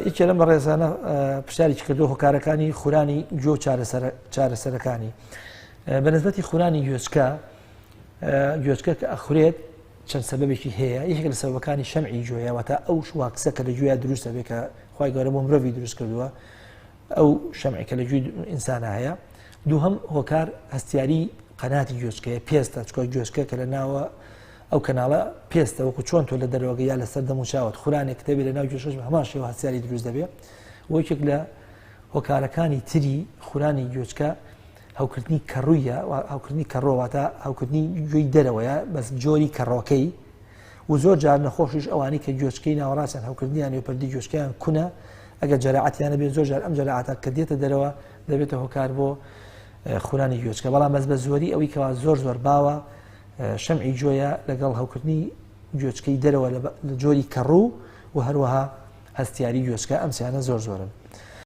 یەکێ لەم ڕێزانە پرسیارێکی کردو هۆکارەکانی خورانی گوێ و چارەسەرەکانی بەنسبەتی خورانی گوێچکە کە ئەخورێت چەند سەبەبێکی هەیە. یەکێک لە سەبەبەکانی شەمعی گوێیە، واتە ئەو واکسە کە لە گوێیە دروستە بێت کە خی گەورە بۆ مرۆڤی دروست کردووە، ئەو شەمعی کە لە گوێی ئینسانە هەیە. دووهەم هۆکار هەستیاری قەناتی گوێچکەیە، پێستە چکۆ گوێچکە کە لە ناوە ئەو کەناڵە پێستە، وەکو چۆن تۆ لە دەرەوەگە یا لەسەر دەم و چاوت خورانێک کتێبی لە ناو گوێشەش هەمان شێوە هەستیاری دروست دەبێت. یەکێک لە هۆکارەکانی تری خورانی گوێچکە هەوکردنی کەڕوویە، هەوکردنی کەڕۆواتە هەوکردنی گوێی دەرەوەیە بەس جۆری کەڕۆکەی، و زۆر جار نەخۆشیش ئەوانی کە گوێچکەی ناوەڕاستیان هەوکردنیان وپەردی گوێچکیان کونە، ئەگەر جەراعەتیانە بێت زۆر جار ئەم جەراعەتە کە دێتە دەرەوە دەبێتە هۆکار بۆ خورانی گوێچکە. بەڵام بەس بە زۆری ئەوەی کەوا زۆر باوە شەمعی گوێیە لەگەڵ هەوکردنی گوێچکەی دەرەوە لە جۆری کەڕوو و هەروەها هەستیاری گوێچکە، ئەم سیانە زۆرن.